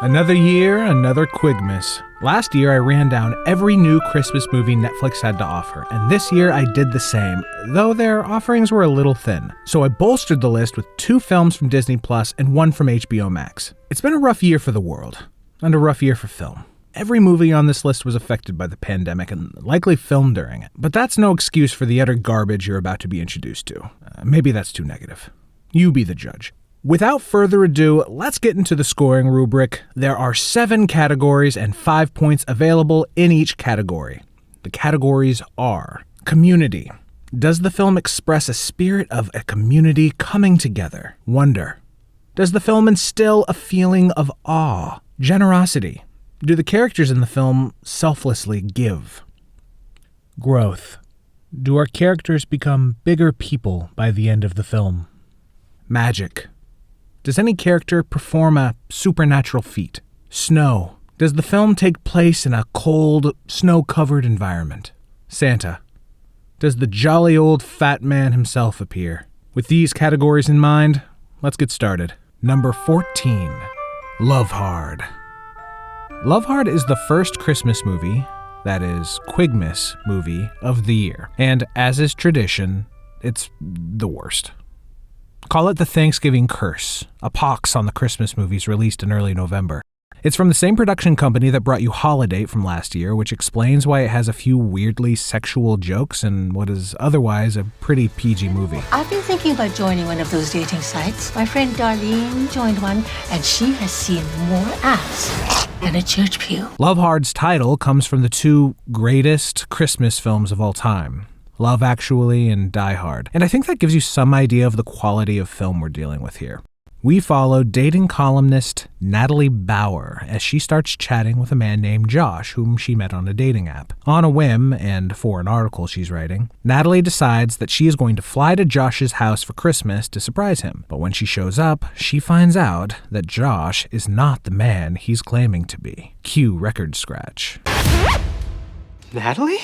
Another year, another Quigmas. Last year, I ran down every new Christmas movie Netflix had to offer, and this year I did the same, though their offerings were a little thin. So I bolstered the list with 2 films from Disney Plus and 1 from HBO Max. It's been a rough year for the world, and a rough year for film. Every movie on this list was affected by the pandemic and likely filmed during it. But that's no excuse for the utter garbage you're about to be introduced to. Maybe that's too negative. You be the judge. Without further ado, let's get into the scoring rubric. There are 7 categories and 5 points available in each category. The categories are: community. Does the film express a spirit of a community coming together? Wonder. Does the film instill a feeling of awe? Generosity. Do the characters in the film selflessly give? Growth. Do our characters become bigger people by the end of the film? Magic. Does any character perform a supernatural feat? Snow. Does the film take place in a cold, snow-covered environment? Santa. Does the jolly old fat man himself appear? With these categories in mind, let's get started. Number 14. Love Hard. Love Hard is the first Christmas movie, that is, Quigmas movie, of the year. And as is tradition, it's the worst. Call it the Thanksgiving curse, a pox on the Christmas movies released in early November. It's from the same production company that brought you Holiday from last year, which explains why it has a few weirdly sexual jokes in what is otherwise a pretty PG movie. I've been thinking about joining one of those dating sites. My friend Darlene joined one, and she has seen more ass than a church pew. Love Hard's title comes from the 2 greatest Christmas films of all time, Love Actually and Die Hard. And I think that gives you some idea of the quality of film we're dealing with here. We follow dating columnist Natalie Bauer as she starts chatting with a man named Josh, whom she met on a dating app. On a whim, and for an article she's writing, Natalie decides that she is going to fly to Josh's house for Christmas to surprise him. But when she shows up, she finds out that Josh is not the man he's claiming to be. Cue record scratch. Natalie?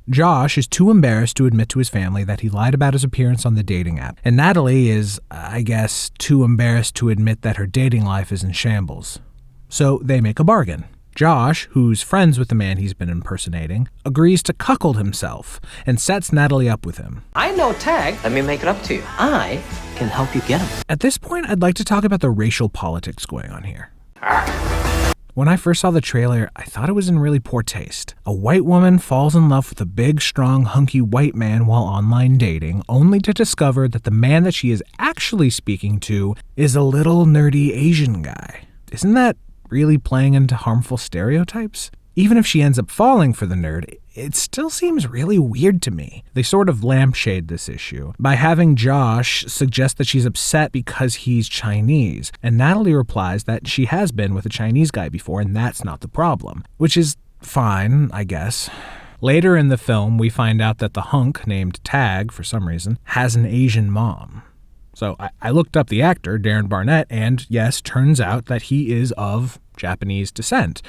Josh is too embarrassed to admit to his family that he lied about his appearance on the dating app. And Natalie is, I guess, too embarrassed to admit that her dating life is in shambles. So they make a bargain. Josh, who's friends with the man he's been impersonating, agrees to cuckold himself and sets Natalie up with him. I know Tag. Let me make it up to you. I can help you get him. At this point, I'd like to talk about the racial politics going on here. When I first saw the trailer, I thought it was in really poor taste. A white woman falls in love with a big, strong, hunky white man while online dating, only to discover that the man that she is actually speaking to is a little nerdy Asian guy. Isn't that really playing into harmful stereotypes? Even if she ends up falling for the nerd, it still seems really weird to me. They sort of lampshade this issue by having Josh suggest that she's upset because he's Chinese, and Natalie replies that she has been with a Chinese guy before and that's not the problem, which is fine, I guess. Later in the film, we find out that the hunk, named Tag for some reason, has an Asian mom. So I looked up the actor, Darren Barnett, and yes, turns out that he is of Japanese descent.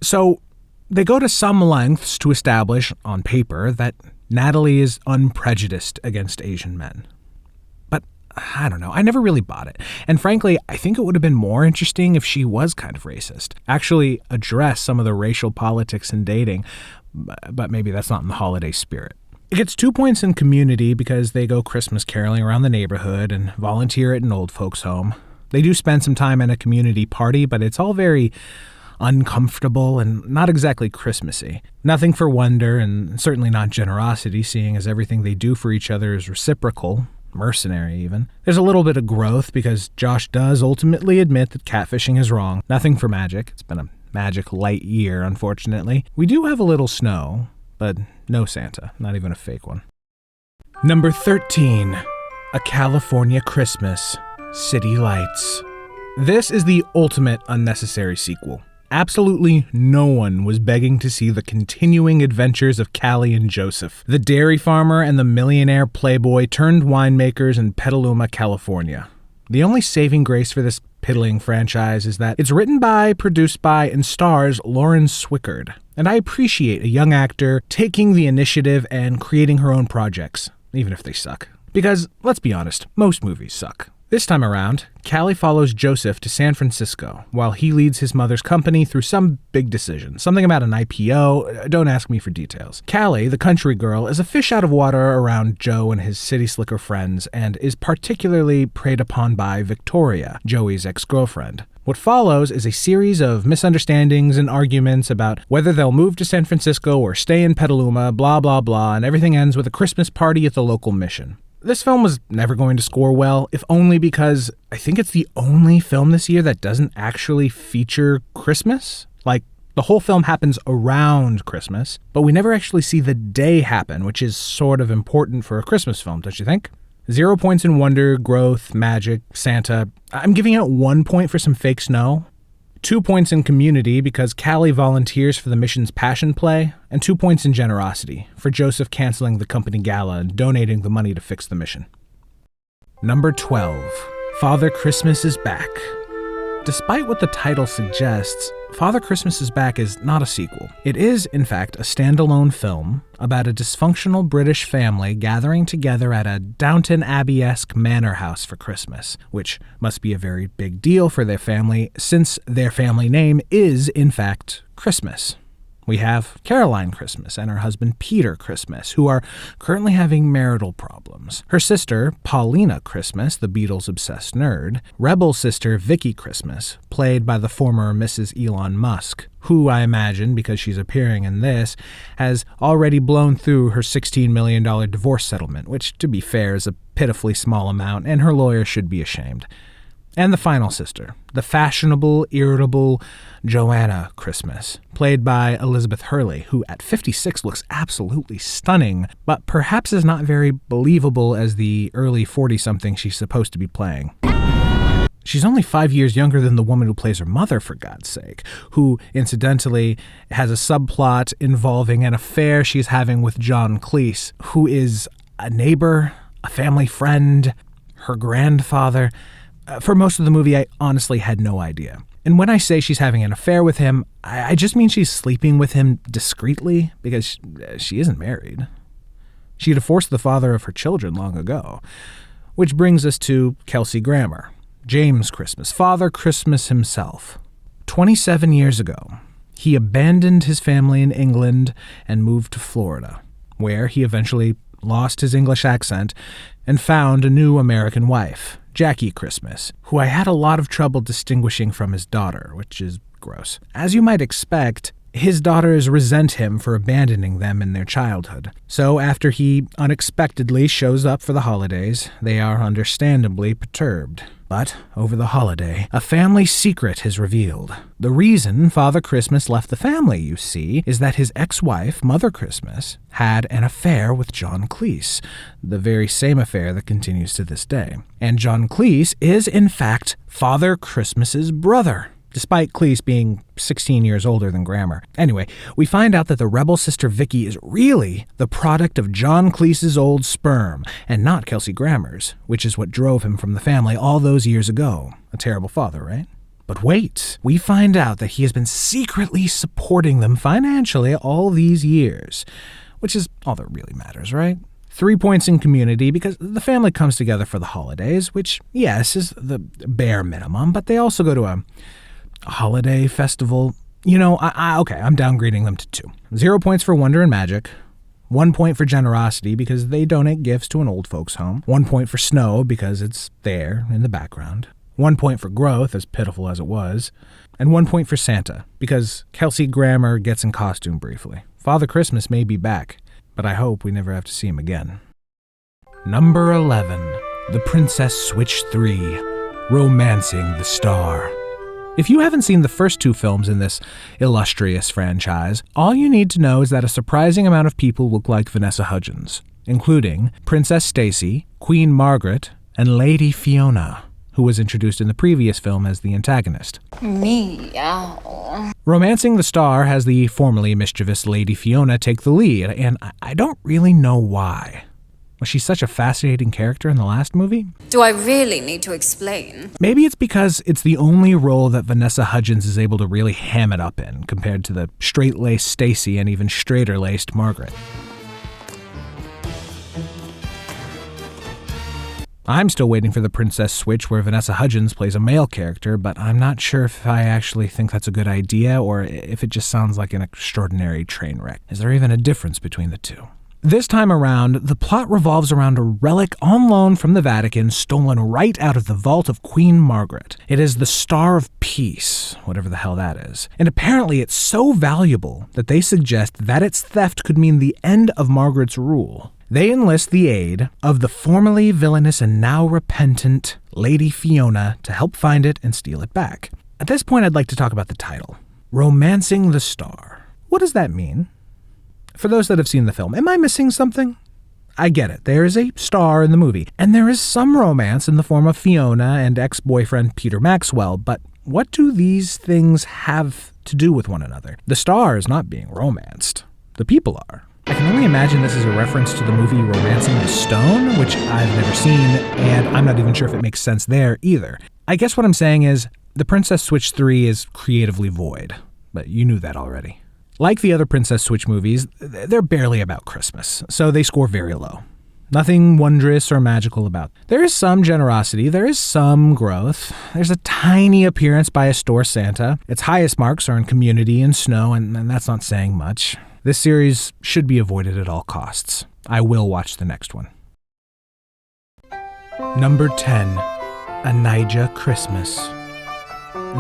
So they go to some lengths to establish, on paper, that Natalie is unprejudiced against Asian men. But I don't know, I never really bought it. And frankly, I think it would have been more interesting if she was kind of racist. Actually address some of the racial politics in dating, but maybe that's not in the holiday spirit. It gets 2 points in community because they go Christmas caroling around the neighborhood and volunteer at an old folks' home. They do spend some time at a community party, but it's all very uncomfortable and not exactly Christmassy. Nothing for wonder, and certainly not generosity, seeing as everything they do for each other is reciprocal, mercenary even. There's a little bit of growth because Josh does ultimately admit that catfishing is wrong. Nothing for magic. It's been a magic light year, unfortunately. We do have a little snow, but no Santa, not even a fake one. Number 13, A California Christmas, City Lights. This is the ultimate unnecessary sequel. Absolutely no one was begging to see the continuing adventures of Callie and Joseph, the dairy farmer and the millionaire playboy turned winemakers in Petaluma, California. The only saving grace for this piddling franchise is that it's written by, produced by, and stars Lauren Swickard. And I appreciate a young actor taking the initiative and creating her own projects, even if they suck. Because, let's be honest, most movies suck. This time around, Callie follows Joseph to San Francisco while he leads his mother's company through some big decision. Something about an IPO, don't ask me for details. Callie, the country girl, is a fish out of water around Joe and his city slicker friends and is particularly preyed upon by Victoria, Joey's ex-girlfriend. What follows is a series of misunderstandings and arguments about whether they'll move to San Francisco or stay in Petaluma, blah blah blah, and everything ends with a Christmas party at the local mission. This film was never going to score well, if only because I think it's the only film this year that doesn't actually feature Christmas. Like, the whole film happens around Christmas, but we never actually see the day happen, which is sort of important for a Christmas film, don't you think? 0 points in wonder, growth, magic, Santa. I'm giving it 1 point for some fake snow. 2 points in community because Callie volunteers for the mission's passion play, and 2 points in generosity for Joseph canceling the company gala and donating the money to fix the mission. Number 12. Father Christmas is Back. Despite what the title suggests, Father Christmas is Back is not a sequel. It is, in fact, a standalone film about a dysfunctional British family gathering together at a Downton Abbey-esque manor house for Christmas, which must be a very big deal for their family since their family name is, in fact, Christmas. We have Caroline Christmas and her husband Peter Christmas, who are currently having marital problems. Her sister, Paulina Christmas, the Beatles-obsessed nerd. Rebel sister Vicky Christmas, played by the former Mrs. Elon Musk, who I imagine, because she's appearing in this, has already blown through her $16 million divorce settlement, which, to be fair, is a pitifully small amount, and her lawyer should be ashamed. And the final sister, the fashionable, irritable Joanna Christmas, played by Elizabeth Hurley, who at 56 looks absolutely stunning, but perhaps is not very believable as the early 40-something she's supposed to be playing. She's only 5 years younger than the woman who plays her mother, for God's sake, who, incidentally, has a subplot involving an affair she's having with John Cleese, who is a neighbor, a family friend, her grandfather. For most of the movie, I honestly had no idea. And when I say she's having an affair with him, I just mean she's sleeping with him discreetly, because she isn't married. She divorced the father of her children long ago. Which brings us to Kelsey Grammer, James Christmas, Father Christmas himself. 27 years ago, he abandoned his family in England and moved to Florida, where he eventually lost his English accent and found a new American wife, Jackie Christmas, who I had a lot of trouble distinguishing from his daughter, which is gross. As you might expect, his daughters resent him for abandoning them in their childhood. So after he unexpectedly shows up for the holidays, they are understandably perturbed. But over the holiday, a family secret is revealed. The reason Father Christmas left the family, you see, is that his ex-wife, Mother Christmas, had an affair with John Cleese, the very same affair that continues to this day. And John Cleese is, in fact, Father Christmas's brother, despite Cleese being 16 years older than Grammer. Anyway, we find out that the rebel sister Vicky is really the product of John Cleese's old sperm, and not Kelsey Grammer's, which is what drove him from the family all those years ago. A terrible father, right? But wait, we find out that he has been secretly supporting them financially all these years, which is all that really matters, right? 3 points in community because the family comes together for the holidays, which, yes, is the bare minimum, but they also go to a holiday festival. You know, okay, I'm downgrading them to 2. 0 points for wonder and magic. 1 point for generosity because they donate gifts to an old folks home. 1 point for snow because it's there in the background. 1 point for growth, as pitiful as it was. And 1 point for Santa because Kelsey Grammer gets in costume briefly. Father Christmas may be back, but I hope we never have to see him again. Number 11. The Princess Switch 3. Romancing the Star. If you haven't seen the first 2 films in this illustrious franchise, all you need to know is that a surprising amount of people look like Vanessa Hudgens, including Princess Stacy, Queen Margaret, and Lady Fiona, who was introduced in the previous film as the antagonist. Meow. Romancing the Star has the formerly mischievous Lady Fiona take the lead, and I don't really know why. Was she such a fascinating character in the last movie? Do I really need to explain? Maybe it's because it's the only role that Vanessa Hudgens is able to really ham it up in, compared to the straight-laced Stacy and even straighter-laced Margaret. I'm still waiting for the Princess Switch where Vanessa Hudgens plays a male character, but I'm not sure if I actually think that's a good idea or if it just sounds like an extraordinary train wreck. Is there even a difference between the two? This time around, the plot revolves around a relic on loan from the Vatican stolen right out of the vault of Queen Margaret. It is the Star of Peace, whatever the hell that is. And apparently it's so valuable that they suggest that its theft could mean the end of Margaret's rule. They enlist the aid of the formerly villainous and now repentant Lady Fiona to help find it and steal it back. At this point, I'd like to talk about the title, Romancing the Star. What does that mean? For those that have seen the film, am I missing something? I get it. There is a star in the movie, and there is some romance in the form of Fiona and ex-boyfriend Peter Maxwell, but what do these things have to do with one another? The star is not being romanced. The people are. I can only imagine this is a reference to the movie Romancing the Stone, which I've never seen, and I'm not even sure if it makes sense there either. I guess what I'm saying is, The Princess Switch 3 is creatively void, but you knew that already. Like the other Princess Switch movies, they're barely about Christmas, so they score very low. Nothing wondrous or magical about them. There is some generosity, there is some growth, there's a tiny appearance by a store Santa. Its highest marks are in Community and Snow, and that's not saying much. This series should be avoided at all costs. I will watch the next one. Number 10, A Naija Christmas.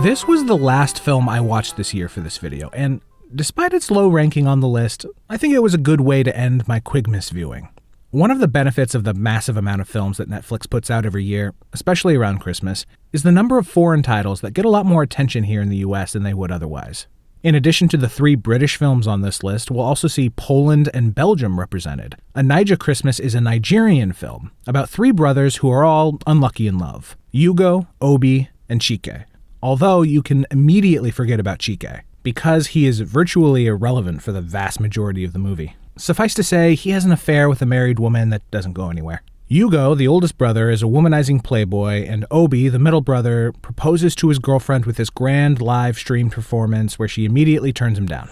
This was the last film I watched this year for this video, and despite its low ranking on the list, I think it was a good way to end my Quigmas viewing. One of the benefits of the massive amount of films that Netflix puts out every year, especially around Christmas, is the number of foreign titles that get a lot more attention here in the US than they would otherwise. In addition to the 3 British films on this list, we'll also see Poland and Belgium represented. A Naija Christmas is a Nigerian film about 3 brothers who are all unlucky in love. Hugo, Obi, and Chike. Although you can immediately forget about Chike, because he is virtually irrelevant for the vast majority of the movie. Suffice to say, he has an affair with a married woman that doesn't go anywhere. Hugo, the oldest brother, is a womanizing playboy, and Obi, the middle brother, proposes to his girlfriend with this grand live-streamed performance where she immediately turns him down.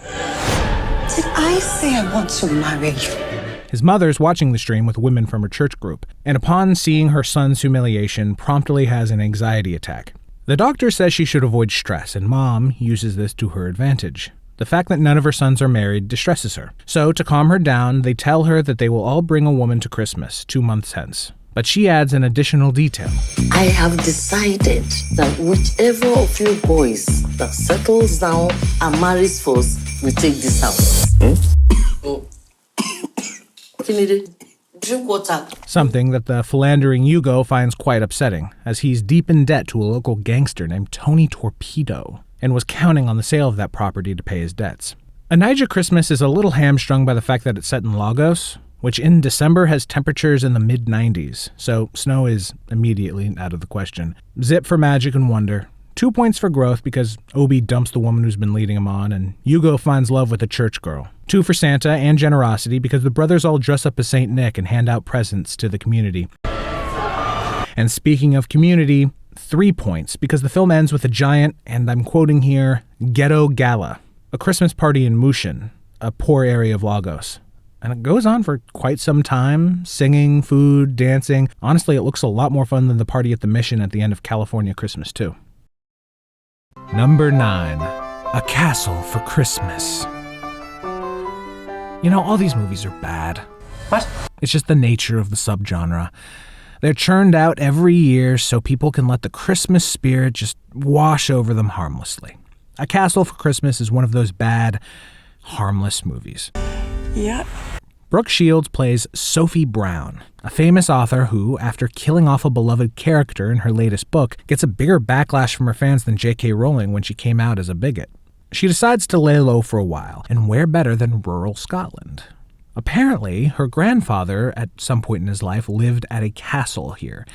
Did I say I want to marry you? His mother's watching the stream with women from her church group, and upon seeing her son's humiliation, promptly has an anxiety attack. The doctor says she should avoid stress, and Mom uses this to her advantage. The fact that none of her sons are married distresses her. So, to calm her down, they tell her that they will all bring a woman to Christmas, 2 months hence. But she adds an additional detail. I have decided that whichever of you boys that settles down and marries first will take this house. Drink water. Something that the philandering Hugo finds quite upsetting, as he's deep in debt to a local gangster named Tony Torpedo, and was counting on the sale of that property to pay his debts. A Naija Christmas is a little hamstrung by the fact that it's set in Lagos, which in December has temperatures in the mid-90s, so snow is immediately out of the question. Zip for magic and wonder. 2 points for growth because Obi dumps the woman who's been leading him on, and Hugo finds love with a church girl. 2 for Santa and generosity because the brothers all dress up as St. Nick and hand out presents to the community. And speaking of community, 3 points because the film ends with a giant, and I'm quoting here, ghetto gala, a Christmas party in Mushin, a poor area of Lagos. And it goes on for quite some time, singing, food, dancing. Honestly, it looks a lot more fun than the party at the Mission at the end of California Christmas 2. Number 9, A Castle for Christmas. You know, all these movies are bad. What? It's just the nature of the subgenre. They're churned out every year so people can let the Christmas spirit just wash over them harmlessly. A Castle for Christmas is one of those bad, harmless movies. Yeah. Brooke Shields plays Sophie Brown, a famous author who, after killing off a beloved character in her latest book, gets a bigger backlash from her fans than J.K. Rowling when she came out as a bigot. She decides to lay low for a while, and where better than rural Scotland? Apparently, her grandfather, at some point in his life, lived at a castle here,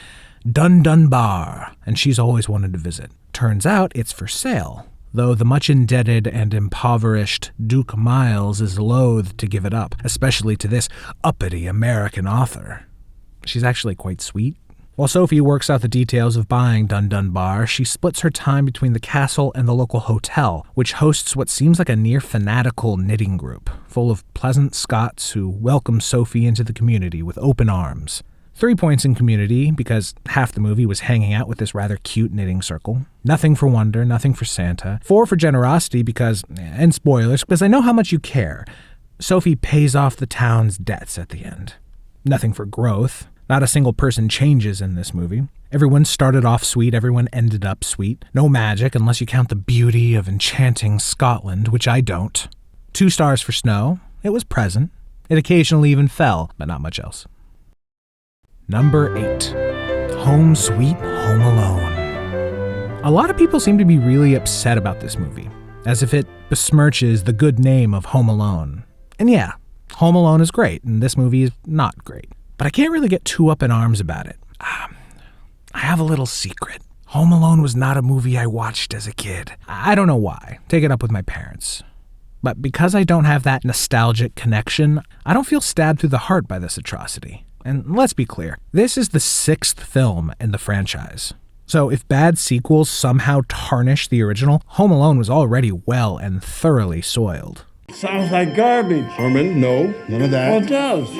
Dunbar, and she's always wanted to visit. Turns out it's for sale, though the much-indebted and impoverished Duke Miles is loath to give it up, especially to this uppity American author. She's actually quite sweet. While Sophie works out the details of buying Dunbar, she splits her time between the castle and the local hotel, which hosts what seems like a near-fanatical knitting group, full of pleasant Scots who welcome Sophie into the community with open arms. 3 points in Community, because half the movie was hanging out with this rather cute knitting circle. Nothing for Wonder, nothing for Santa. 4 for Generosity because, and spoilers, because I know how much you care. Sophie pays off the town's debts at the end. Nothing for Growth. Not a single person changes in this movie. Everyone started off sweet, everyone ended up sweet. No magic unless you count the beauty of enchanting Scotland, which I don't. 2 stars for Snow. It was present. It occasionally even fell, but not much else. Number 8. Home Sweet Home Alone. A lot of people seem to be really upset about this movie, as if it besmirches the good name of Home Alone. And yeah, Home Alone is great, and this movie is not great. But I can't really get too up in arms about it. I have a little secret. Home Alone was not a movie I watched as a kid. I don't know why. Take it up with my parents. But because I don't have that nostalgic connection, I don't feel stabbed through the heart by this atrocity. And let's be clear, this is the 6th film in the franchise. So if bad sequels somehow tarnish the original, Home Alone was already well and thoroughly soiled. Sounds like garbage. Herman, no, none of that. Well, it does.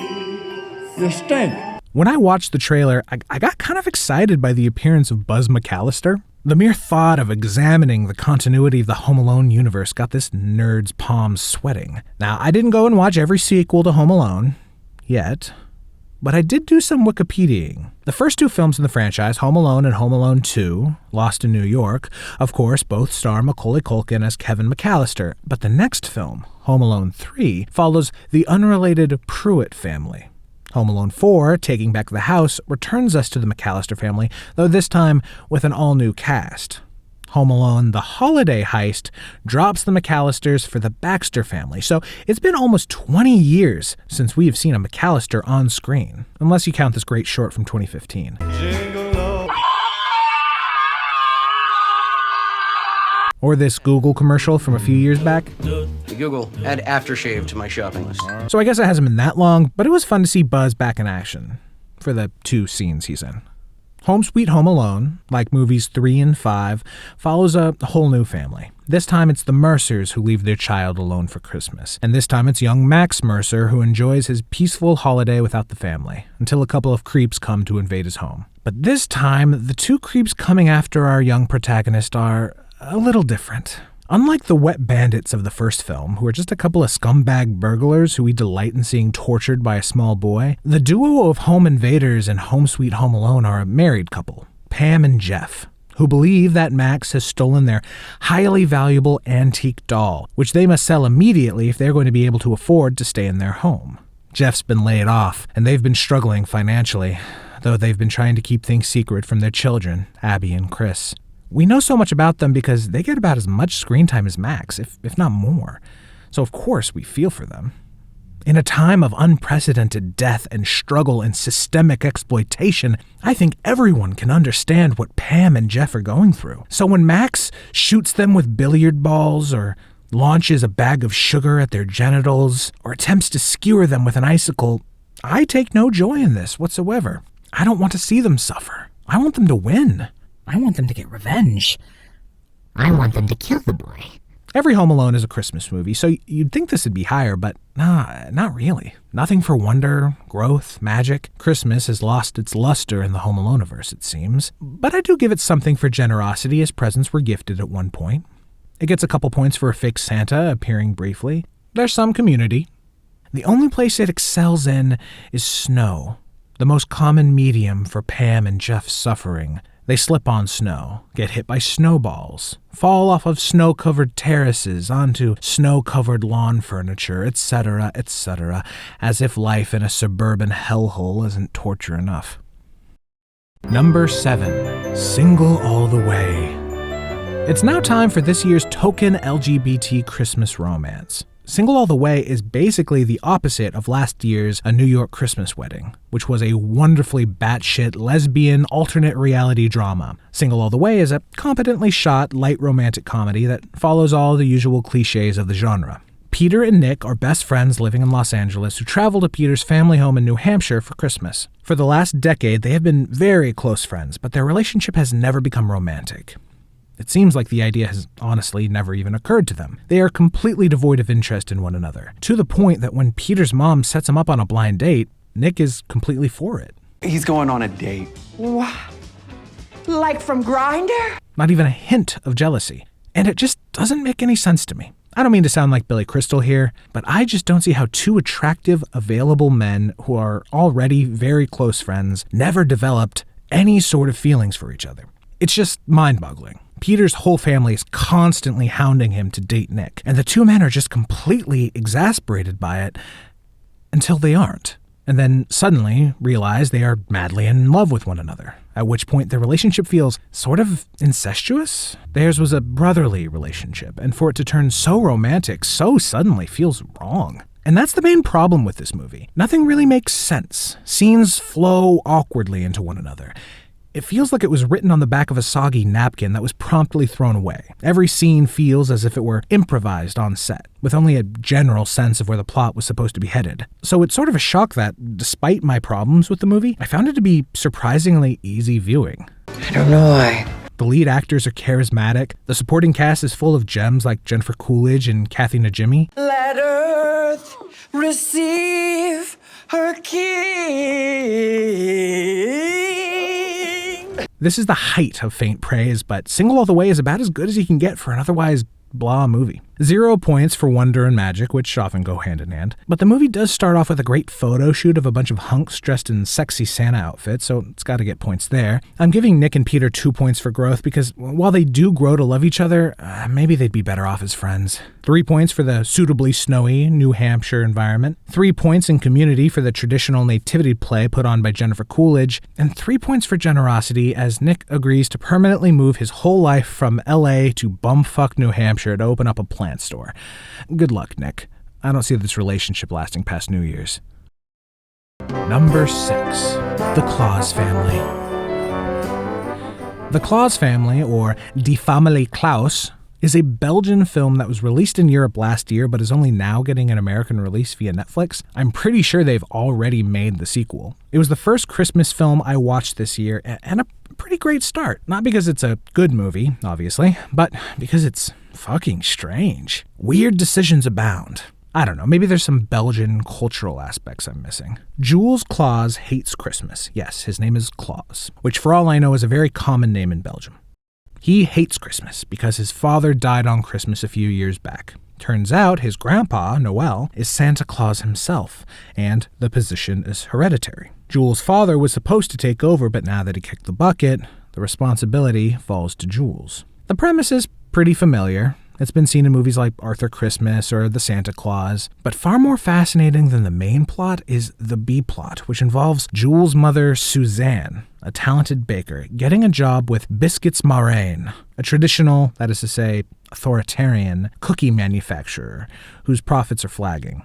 You stink. When I watched the trailer, I got kind of excited by the appearance of Buzz McAllister. The mere thought of examining the continuity of the Home Alone universe got this nerd's palms sweating. Now, I didn't go and watch every sequel to Home Alone, yet, but I did do some Wikipediaing. The first 2 films in the franchise, Home Alone and Home Alone 2, Lost in New York, of course, both star Macaulay Culkin as Kevin McAllister, but the next film, Home Alone 3, follows the unrelated Pruitt family. Home Alone 4, Taking Back the House, returns us to the McAllister family, though this time with an all-new cast. Home Alone, The Holiday Heist, drops the McAllisters for the Baxter family, so it's been almost 20 years since we have seen a McAllister on screen, unless you count this great short from 2015. Or this Google commercial from a few years back. Google, add aftershave to my shopping list. So I guess it hasn't been that long, but it was fun to see Buzz back in action for the 2 scenes he's in. Home Sweet Home Alone, like movies 3 and 5, follows a whole new family. This time it's the Mercers who leave their child alone for Christmas. And this time it's young Max Mercer who enjoys his peaceful holiday without the family, until a couple of creeps come to invade his home. But this time, the 2 creeps coming after our young protagonist are a little different. Unlike the wet bandits of the first film, who are just a couple of scumbag burglars who we delight in seeing tortured by a small boy, the duo of home invaders in Home Sweet Home Alone are a married couple, Pam and Jeff, who believe that Max has stolen their highly valuable antique doll, which they must sell immediately if they're going to be able to afford to stay in their home. Jeff's been laid off, and they've been struggling financially, though they've been trying to keep things secret from their children, Abby and Chris. We know so much about them because they get about as much screen time as Max, if not more. So of course we feel for them. In a time of unprecedented death and struggle and systemic exploitation, I think everyone can understand what Pam and Jeff are going through. So when Max shoots them with billiard balls, or launches a bag of sugar at their genitals, or attempts to skewer them with an icicle, I take no joy in this whatsoever. I don't want to see them suffer. I want them to win. I want them to get revenge. I want them to kill the boy. Every Home Alone is a Christmas movie, so you'd think this would be higher, but nah, not really. Nothing for wonder, growth, magic. Christmas has lost its luster in the Home Alone-iverse, it seems. But I do give it something for generosity, as presents were gifted at one point. It gets a couple points for a fake Santa appearing briefly. There's some community. The only place it excels in is snow, the most common medium for Pam and Jeff's suffering. They slip on snow, get hit by snowballs, fall off of snow-covered terraces onto snow-covered lawn furniture, etc., etc., as if life in a suburban hellhole isn't torture enough. Number 7. Single All the Way. It's now time for this year's token LGBT Christmas romance. Single All the Way is basically the opposite of last year's A New York Christmas Wedding, which was a wonderfully batshit lesbian alternate reality drama. Single All the Way is a competently shot, light romantic comedy that follows all the usual cliches of the genre. Peter and Nick are best friends living in Los Angeles who travel to Peter's family home in New Hampshire for Christmas. For the last decade, they have been very close friends, but their relationship has never become romantic. It seems like the idea has honestly never even occurred to them. They are completely devoid of interest in one another, to the point that when Peter's mom sets him up on a blind date, Nick is completely for it. He's going on a date. What? Like from Grindr? Not even a hint of jealousy. And it just doesn't make any sense to me. I don't mean to sound like Billy Crystal here, but I just don't see how two attractive, available men who are already very close friends never developed any sort of feelings for each other. It's just mind-boggling. Peter's whole family is constantly hounding him to date Nick, and the two men are just completely exasperated by it until they aren't. And then suddenly realize they are madly in love with one another, at which point their relationship feels sort of incestuous. Theirs was a brotherly relationship, and for it to turn so romantic so suddenly feels wrong. And that's the main problem with this movie. Nothing really makes sense. Scenes flow awkwardly into one another. It feels like it was written on the back of a soggy napkin that was promptly thrown away. Every scene feels as if it were improvised on set, with only a general sense of where the plot was supposed to be headed. So it's sort of a shock that, despite my problems with the movie, I found it to be surprisingly easy viewing. I don't know why. The lead actors are charismatic. The supporting cast is full of gems like Jennifer Coolidge and Kathy Najimy. Let Earth receive her king. This is the height of faint praise, but Single All the Way is about as good as you can get for an otherwise blah movie. 0 points for wonder and magic, which often go hand in hand. But the movie does start off with a great photo shoot of a bunch of hunks dressed in sexy Santa outfits, so it's got to get points there. I'm giving Nick and Peter 2 points for growth because while they do grow to love each other, maybe they'd be better off as friends. 3 points for the suitably snowy New Hampshire environment. 3 points in Community for the traditional nativity play put on by Jennifer Coolidge. And 3 points for generosity as Nick agrees to permanently move his whole life from LA to bumfuck New Hampshire to open up a plant store. Good luck, Nick. I don't see this relationship lasting past New Year's. Number 6. The Claus Family. The Claus Family, or Die Family Claus, is a Belgian film that was released in Europe last year but is only now getting an American release via Netflix. I'm pretty sure they've already made the sequel. It was the first Christmas film I watched this year, and a pretty great start. Not because it's a good movie, obviously, but because it's fucking strange. Weird decisions abound. I don't know, maybe there's some Belgian cultural aspects I'm missing. Jules Claus hates Christmas. Yes, his name is Claus, which for all I know is a very common name in Belgium. He hates Christmas because his father died on Christmas a few years back. Turns out his grandpa, Noel, is Santa Claus himself, and the position is hereditary. Jules' father was supposed to take over, but now that he kicked the bucket, the responsibility falls to Jules. The premise is pretty familiar. It's been seen in movies like Arthur Christmas or The Santa Claus, but far more fascinating than the main plot is the B-plot, which involves Jules' mother, Suzanne, a talented baker, getting a job with Biscuits Marraine, a traditional, that is to say, authoritarian cookie manufacturer whose profits are flagging.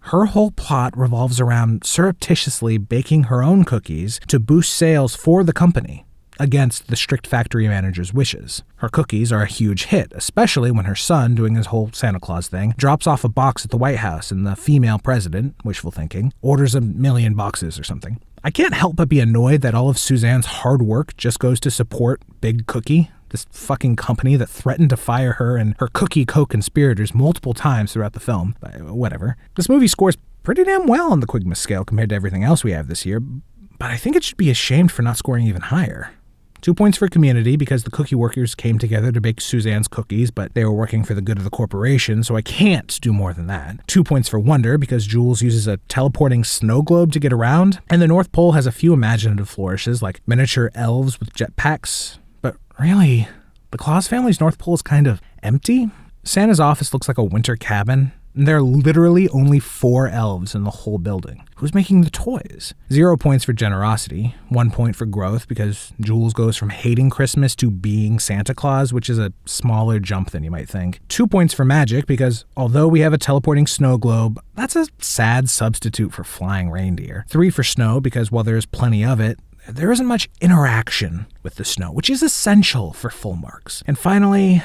Her whole plot revolves around surreptitiously baking her own cookies to boost sales for the company, against the strict factory manager's wishes. Her cookies are a huge hit, especially when her son, doing his whole Santa Claus thing, drops off a box at the White House and the female president, wishful thinking, orders 1 million boxes or something. I can't help but be annoyed that all of Suzanne's hard work just goes to support Big Cookie, this fucking company that threatened to fire her and her cookie co-conspirators multiple times throughout the film. Whatever. This movie scores pretty damn well on the Quigmas scale compared to everything else we have this year, but I think it should be ashamed for not scoring even higher. 2 points for Community because the cookie workers came together to bake Suzanne's cookies, but they were working for the good of the corporation, so I can't do more than that. 2 points for Wonder because Jules uses a teleporting snow globe to get around, and the North Pole has a few imaginative flourishes like miniature elves with jetpacks. But really, the Claus family's North Pole is kind of empty. Santa's office looks like a winter cabin, and there are literally only 4 elves in the whole building. Who's making the toys? 0 points for generosity, 1 point for growth because Jules goes from hating Christmas to being Santa Claus, which is a smaller jump than you might think. 2 points for magic because although we have a teleporting snow globe, that's a sad substitute for flying reindeer. 3 for snow because while there's plenty of it, there isn't much interaction with the snow, which is essential for full marks. And finally,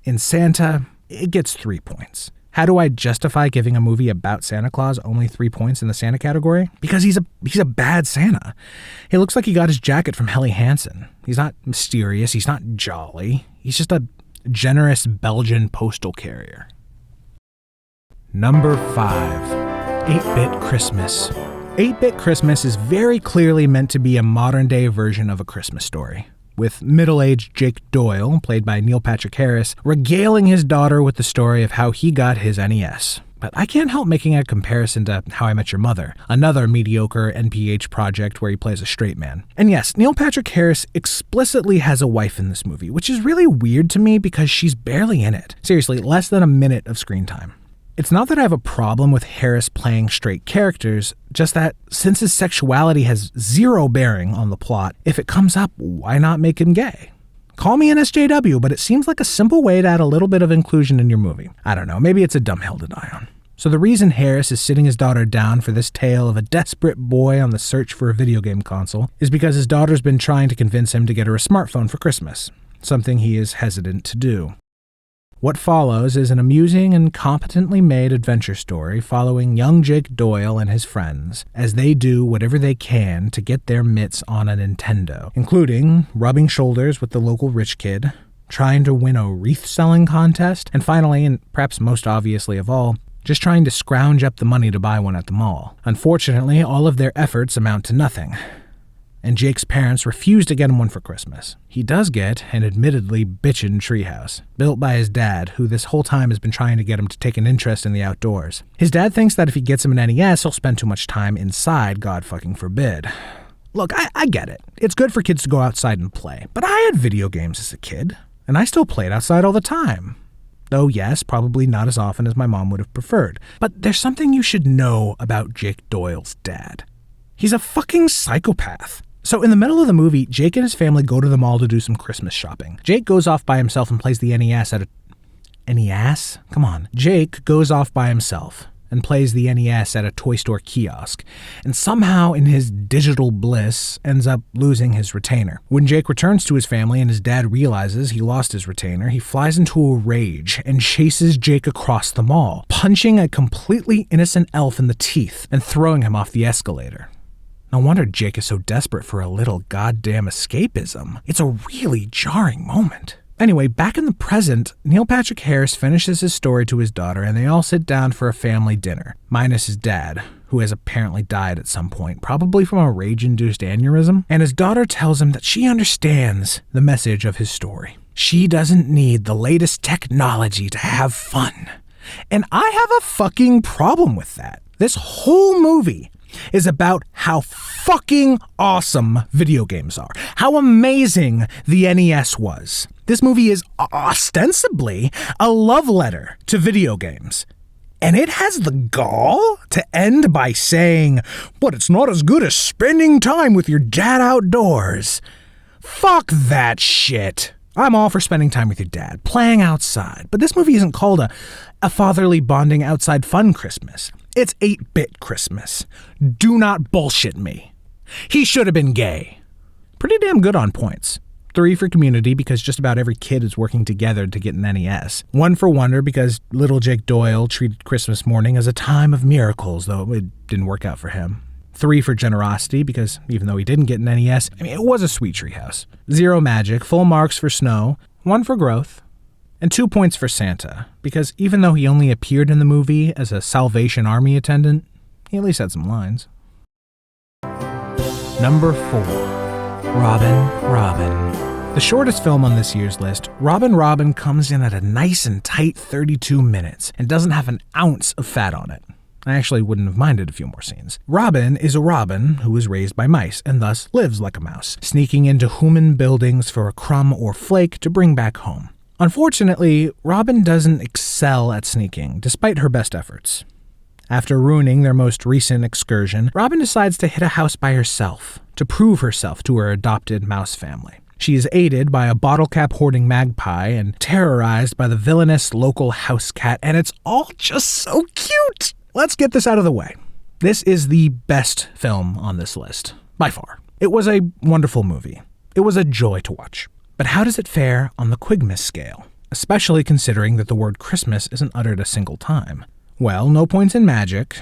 in Santa, it gets 3 points. How do I justify giving a movie about Santa Claus only 3 points in the Santa category? Because he's a bad Santa. He looks like he got his jacket from Helly Hansen. He's not mysterious, he's not jolly. He's just a generous Belgian postal carrier. Number 5. 8-Bit Christmas. 8-Bit Christmas is very clearly meant to be a modern-day version of A Christmas Story, with middle-aged Jake Doyle, played by Neil Patrick Harris, regaling his daughter with the story of how he got his NES. But I can't help making a comparison to How I Met Your Mother, another mediocre NPH project where he plays a straight man. And yes, Neil Patrick Harris explicitly has a wife in this movie, which is really weird to me because she's barely in it. Seriously, less than a minute of screen time. It's not that I have a problem with Harris playing straight characters, just that since his sexuality has zero bearing on the plot, if it comes up, why not make him gay? Call me an SJW, but it seems like a simple way to add a little bit of inclusion in your movie. I don't know, maybe it's a dumb hill to die on. So the reason Harris is sitting his daughter down for this tale of a desperate boy on the search for a video game console is because his daughter's been trying to convince him to get her a smartphone for Christmas, something he is hesitant to do. What follows is an amusing and competently made adventure story following young Jake Doyle and his friends as they do whatever they can to get their mitts on a Nintendo, including rubbing shoulders with the local rich kid, trying to win a wreath-selling contest, and finally, and perhaps most obviously of all, just trying to scrounge up the money to buy one at the mall. Unfortunately, all of their efforts amount to nothing, and Jake's parents refuse to get him one for Christmas. He does get an admittedly bitchin' treehouse, built by his dad, who this whole time has been trying to get him to take an interest in the outdoors. His dad thinks that if he gets him an NES, he'll spend too much time inside, God fucking forbid. Look, I get it. It's good for kids to go outside and play, but I had video games as a kid, and I still played outside all the time. Though yes, probably not as often as my mom would have preferred. But there's something you should know about Jake Doyle's dad. He's a fucking psychopath. So in the middle of the movie, Jake and his family go to the mall to do some Christmas shopping. Jake goes off by himself and plays the NES at a... NES? Come on. Jake goes off by himself and plays the NES at a toy store kiosk, and somehow in his digital bliss ends up losing his retainer. When Jake returns to his family and his dad realizes he lost his retainer, he flies into a rage and chases Jake across the mall, punching a completely innocent elf in the teeth and throwing him off the escalator. No wonder Jake is so desperate for a little goddamn escapism. It's a really jarring moment. Anyway, back in the present, Neil Patrick Harris finishes his story to his daughter and they all sit down for a family dinner, minus his dad, who has apparently died at some point, probably from a rage-induced aneurysm, and his daughter tells him that she understands the message of his story. She doesn't need the latest technology to have fun. And I have a fucking problem with that. This whole movie is about how fucking awesome video games are, how amazing the NES was. This movie is ostensibly a love letter to video games. And it has the gall to end by saying, but it's not as good as spending time with your dad outdoors. Fuck that shit. I'm all for spending time with your dad, playing outside. But this movie isn't called a fatherly bonding outside fun Christmas. It's 8-Bit Christmas. Do not bullshit me. He should have been gay. Pretty damn good on points. 3 for Community because just about every kid is working together to get an NES. 1 for Wonder because little Jake Doyle treated Christmas morning as a time of miracles, though it didn't work out for him. 3 for Generosity because even though he didn't get an NES, it was a sweet treehouse. 0 Magic, full marks for Snow, 1 for Growth, and 2 points for Santa because even though he only appeared in the movie as a Salvation Army attendant, he at least had some lines. Number 4. Robin. The shortest film on this year's list, Robin comes in at a nice and tight 32 minutes and doesn't have an ounce of fat on it. I actually wouldn't have minded a few more scenes. Robin is a robin who was raised by mice and thus lives like a mouse, sneaking into human buildings for a crumb or flake to bring back home. Unfortunately, Robin doesn't excel at sneaking, despite her best efforts. After ruining their most recent excursion, Robin decides to hit a house by herself, to prove herself to her adopted mouse family. She is aided by a bottle cap hoarding magpie and terrorized by the villainous local house cat, and it's all just so cute! Let's get this out of the way. This is the best film on this list, by far. It was a wonderful movie. It was a joy to watch. But how does it fare on the Quigmas scale, especially considering that the word Christmas isn't uttered a single time? Well, no points in magic.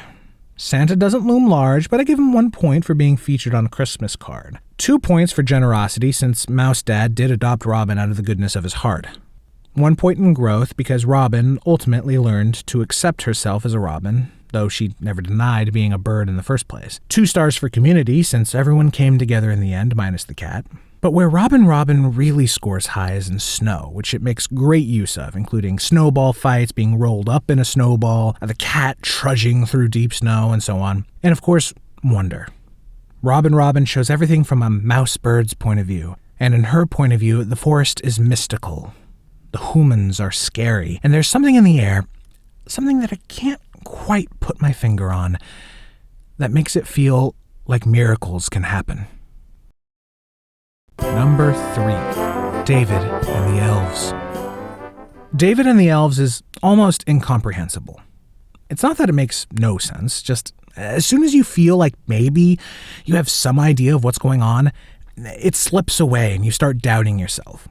Santa doesn't loom large, but I give him 1 point for being featured on a Christmas card. 2 points for generosity, since Mouse Dad did adopt Robin out of the goodness of his heart. 1 point in growth, because Robin ultimately learned to accept herself as a robin, though she never denied being a bird in the first place. 2 stars for community, since everyone came together in the end, minus the cat. But where Robin really scores high is in snow, which it makes great use of, including snowball fights, being rolled up in a snowball, the cat trudging through deep snow, and so on. And of course, wonder. Robin shows everything from a mouse bird's point of view. And in her point of view, the forest is mystical. The humans are scary. And there's something in the air, something that I can't quite put my finger on, that makes it feel like miracles can happen. Number 3, David and the Elves. David and the Elves is almost incomprehensible. It's not that it makes no sense, just as soon as you feel like maybe you have some idea of what's going on, it slips away and you start doubting yourself.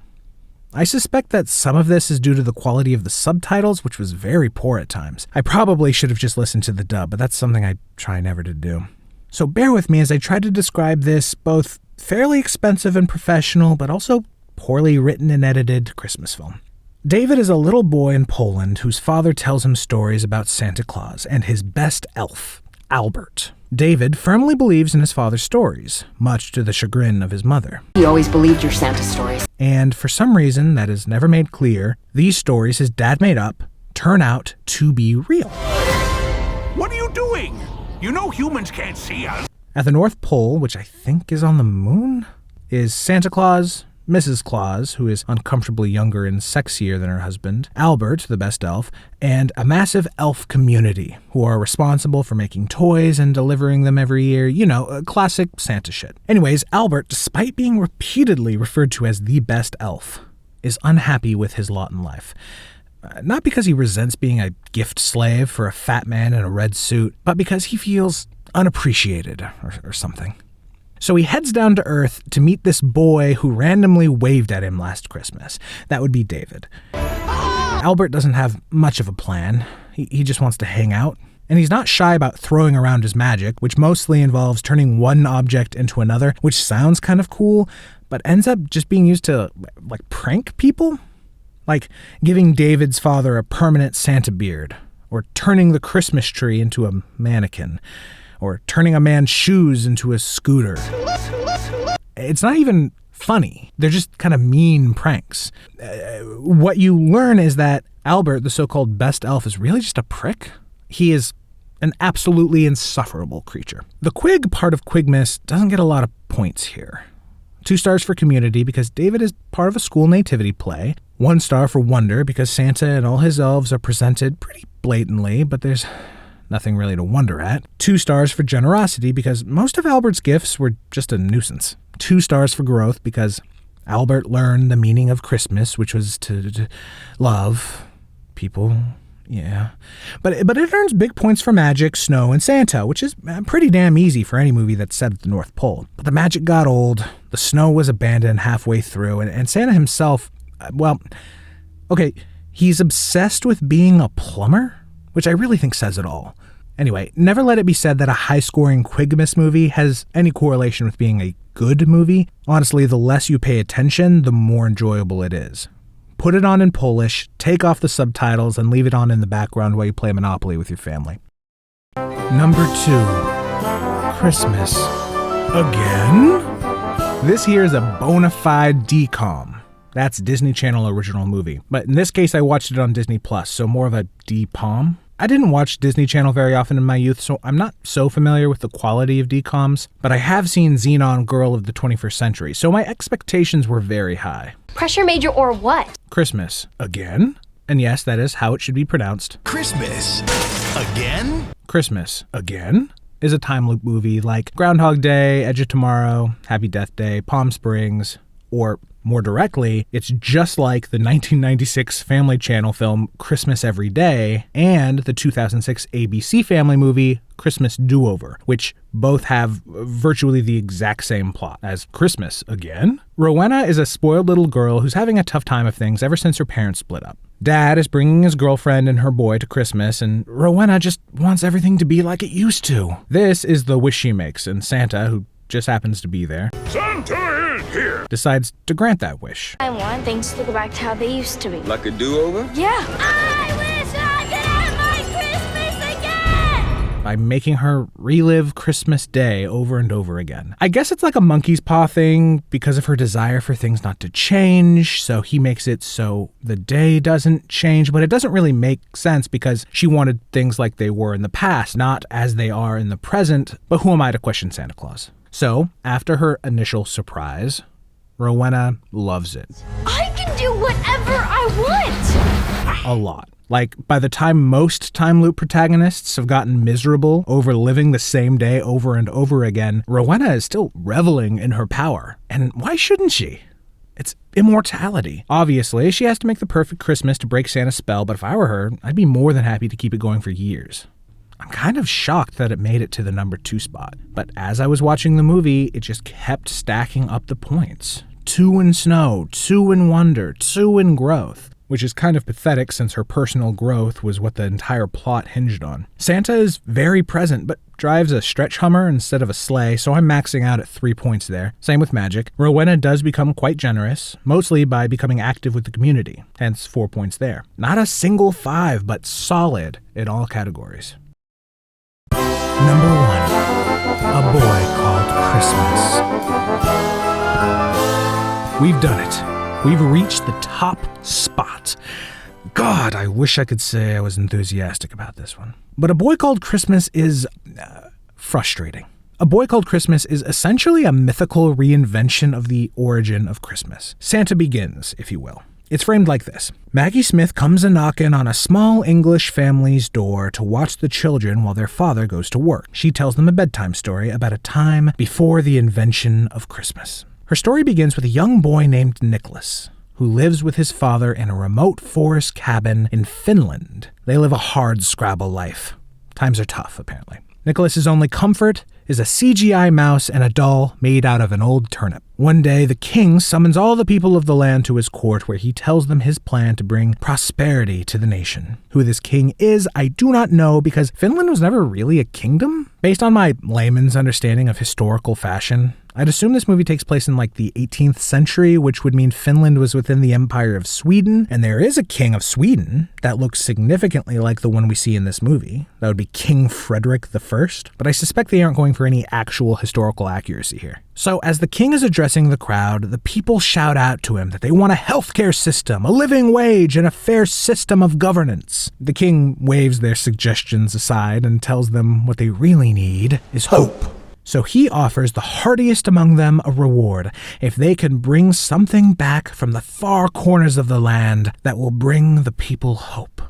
I suspect that some of this is due to the quality of the subtitles, which was very poor at times. I probably should have just listened to the dub, but that's something I try never to do. So bear with me as I try to describe this both fairly expensive and professional, but also poorly written and edited Christmas film. David is a little boy in Poland whose father tells him stories about Santa Claus and his best elf, Albert. David firmly believes in his father's stories, much to the chagrin of his mother. He always believed your Santa stories. And for some reason that is never made clear, these stories his dad made up turn out to be real. What are you doing? You know humans can't see us. At the North Pole, which I think is on the moon, is Santa Claus, Mrs. Claus, who is uncomfortably younger and sexier than her husband, Albert, the best elf, and a massive elf community who are responsible for making toys and delivering them every year. You know, classic Santa shit. Anyways, Albert, despite being repeatedly referred to as the best elf, is unhappy with his lot in life. Not because he resents being a gift slave for a fat man in a red suit, but because he feels unappreciated or something. So he heads down to Earth to meet this boy who randomly waved at him last Christmas. That would be David. Albert doesn't have much of a plan. He just wants to hang out. And he's not shy about throwing around his magic, which mostly involves turning one object into another, which sounds kind of cool, but ends up just being used to, like, prank people? Like giving David's father a permanent Santa beard, or turning the Christmas tree into a mannequin, or turning a man's shoes into a scooter. It's not even funny. They're just kind of mean pranks. What you learn is that Albert, the so-called best elf, is really just a prick. He is an absolutely insufferable creature. The Quig part of Quigmas doesn't get a lot of points here. 2 stars for community because David is part of a school nativity play. 1 star for wonder because Santa and all his elves are presented pretty blatantly, but there's nothing really to wonder at. 2 stars for generosity because most of Albert's gifts were just a nuisance. 2 stars for growth because Albert learned the meaning of Christmas, which was to love people. Yeah. But it earns big points for magic, snow, and Santa, which is pretty damn easy for any movie that's set at the North Pole. But the magic got old, the snow was abandoned halfway through, and Santa himself, well, okay, he's obsessed with being a plumber, which I really think says it all. Anyway, never let it be said that a high-scoring Quigmas movie has any correlation with being a good movie. Honestly, the less you pay attention, the more enjoyable it is. Put it on in Polish, take off the subtitles, and leave it on in the background while you play Monopoly with your family. Number 2. Christmas. Again? This here is a bona fide DCOM. That's Disney Channel original movie. But in this case, I watched it on Disney+, so more of a DPOM. I didn't watch Disney Channel very often in my youth, so I'm not so familiar with the quality of DCOMs, but I have seen Xenon Girl of the 21st Century, so my expectations were very high. Pressure major or what? Christmas. Again? And yes, that is how it should be pronounced. Christmas. Again? Christmas. Again? Is a time loop movie like Groundhog Day, Edge of Tomorrow, Happy Death Day, Palm Springs, or more directly, it's just like the 1996 Family Channel film Christmas Every Day and the 2006 ABC Family movie Christmas Do-Over, which both have virtually the exact same plot as Christmas Again. Rowena is a spoiled little girl who's having a tough time of things ever since her parents split up. Dad is bringing his girlfriend and her boy to Christmas, and Rowena just wants everything to be like it used to. This is the wish she makes, and Santa, who just happens to be there, Santa is here! decides to grant that wish. I want things to go back to how they used to be. Like a do-over? Yeah. I wish I could have my Christmas again! by making her relive Christmas Day over and over again. I guess it's like a monkey's paw thing because of her desire for things not to change, so he makes it so the day doesn't change, but it doesn't really make sense because she wanted things like they were in the past, not as they are in the present, but who am I to question Santa Claus? So, after her initial surprise, Rowena loves it. I can do whatever I want! A lot. Like, by the time most time loop protagonists have gotten miserable over living the same day over and over again, Rowena is still reveling in her power. And why shouldn't she? It's immortality. Obviously, she has to make the perfect Christmas to break Santa's spell, but if I were her, I'd be more than happy to keep it going for years. I'm kind of shocked that it made it to the number 2 spot, but as I was watching the movie, it just kept stacking up the points. 2 in snow, 2 in wonder, 2 in growth, which is kind of pathetic since her personal growth was what the entire plot hinged on. Santa is very present, but drives a stretch Hummer instead of a sleigh, so I'm maxing out at 3 points there. Same with magic. Rowena does become quite generous, mostly by becoming active with the community, hence 4 points there. Not a single 5, but solid in all categories. Number 1. A Boy Called Christmas. We've done it. We've reached the top spot. God, I wish I could say I was enthusiastic about this one. But A Boy Called Christmas is frustrating. A Boy Called Christmas is essentially a mythical reinvention of the origin of Christmas. Santa Begins, if you will. It's framed like this. Maggie Smith comes a-knockin' on a small English family's door to watch the children while their father goes to work. She tells them a bedtime story about a time before the invention of Christmas. Her story begins with a young boy named Nicholas, who lives with his father in a remote forest cabin in Finland. They live a hard Scrabble life. Times are tough, apparently. Nicholas's only comfort is a CGI mouse and a doll made out of an old turnip. One day, the king summons all the people of the land to his court where he tells them his plan to bring prosperity to the nation. Who this king is, I do not know because Finland was never really a kingdom. Based on my layman's understanding of historical fashion, I'd assume this movie takes place in like the 18th century, which would mean Finland was within the Empire of Sweden, and there is a king of Sweden that looks significantly like the one we see in this movie. That would be King Frederick I, but I suspect they aren't going for any actual historical accuracy here. So as the king is addressing the crowd, the people shout out to him that they want a healthcare system, a living wage, and a fair system of governance. The king waves their suggestions aside and tells them what they really need is hope. So he offers the hardiest among them a reward if they can bring something back from the far corners of the land that will bring the people hope.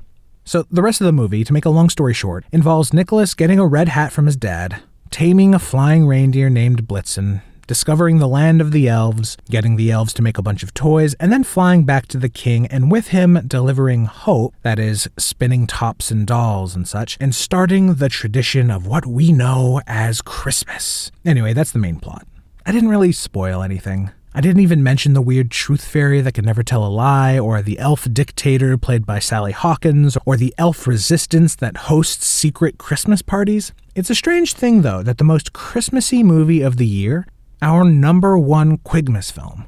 So the rest of the movie, to make a long story short, involves Nicholas getting a red hat from his dad, taming a flying reindeer named Blitzen, discovering the land of the elves, getting the elves to make a bunch of toys, and then flying back to the king, and with him delivering hope, that is, spinning tops and dolls and such, and starting the tradition of what we know as Christmas. Anyway, that's the main plot. I didn't really spoil anything. I didn't even mention the weird truth fairy that can never tell a lie, or the elf dictator played by Sally Hawkins, or the elf resistance that hosts secret Christmas parties. It's a strange thing, though, that the most Christmassy movie of the year, our number 1 Quigmas film,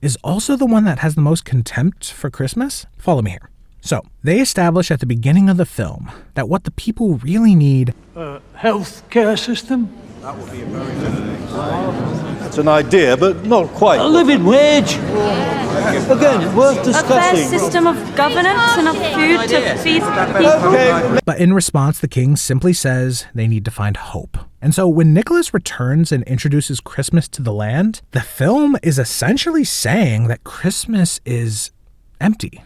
is also the one that has the most contempt for Christmas. Follow me here. So, they establish at the beginning of the film that what the people really need... health care system? That would be a very good That's an idea, but not quite. A living wage? Again, worth discussing. A fair system of governance, enough food to feed people. But in response, the king simply says they need to find hope. And so when Nicholas returns and introduces Christmas to the land, the film is essentially saying that Christmas is empty,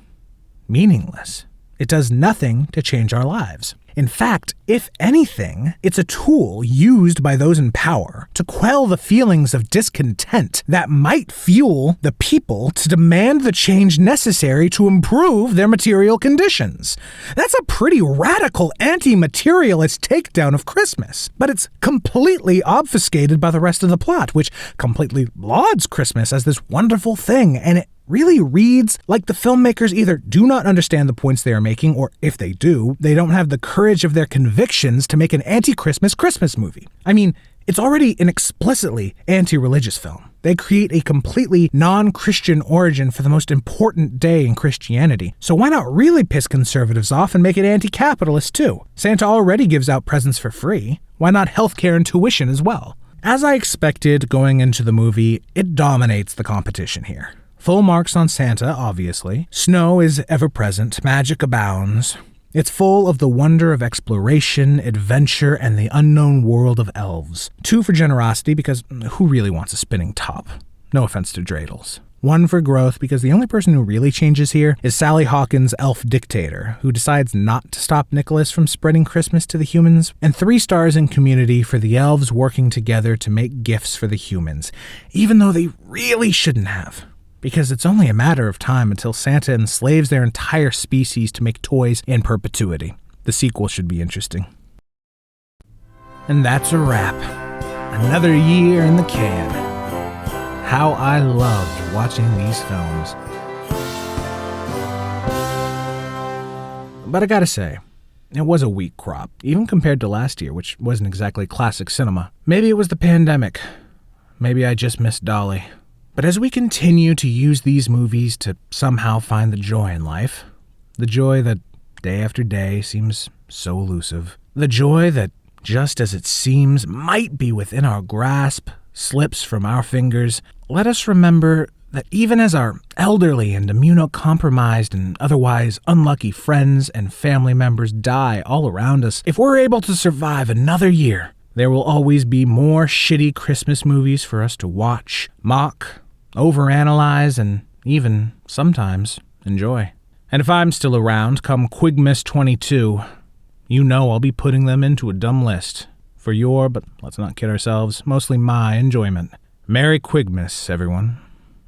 meaningless. It does nothing to change our lives. In fact, if anything, it's a tool used by those in power to quell the feelings of discontent that might fuel the people to demand the change necessary to improve their material conditions. That's a pretty radical anti-materialist takedown of Christmas, but it's completely obfuscated by the rest of the plot, which completely lauds Christmas as this wonderful thing, and it really reads like the filmmakers either do not understand the points they are making, or if they do, they don't have the courage of their convictions to make an anti-Christmas Christmas movie. I mean, It's already an explicitly anti-religious film. They create a completely non-Christian origin for the most important day in Christianity. So why not really piss conservatives off and make it anti-capitalist too? Santa already gives out presents for free. Why not healthcare and tuition as well? As I expected going into the movie, it dominates the competition here. Full marks on Santa, obviously. Snow is ever-present, magic abounds. It's full of the wonder of exploration, adventure, and the unknown world of elves. 2 for generosity, because who really wants a spinning top? No offense to dreidels. 1 for growth, because the only person who really changes here is Sally Hawkins' elf dictator, who decides not to stop Nicholas from spreading Christmas to the humans. And 3 stars in community for the elves working together to make gifts for the humans, even though they really shouldn't have. Because it's only a matter of time until Santa enslaves their entire species to make toys in perpetuity. The sequel should be interesting. And that's a wrap. Another year in the can. How I loved watching these films. But I gotta say, it was a weak crop, even compared to last year, which wasn't exactly classic cinema. Maybe it was the pandemic. Maybe I just missed Dolly. But as we continue to use these movies to somehow find the joy in life, the joy that day after day seems so elusive, the joy that, just as it seems, might be within our grasp, slips from our fingers, let us remember that even as our elderly and immunocompromised and otherwise unlucky friends and family members die all around us, if we're able to survive another year, there will always be more shitty Christmas movies for us to watch, mock, overanalyze, and even, sometimes, enjoy. And if I'm still around come Quigmas 22, you know I'll be putting them into a dumb list. For your, but let's not kid ourselves, mostly my enjoyment. Merry Quigmas, everyone.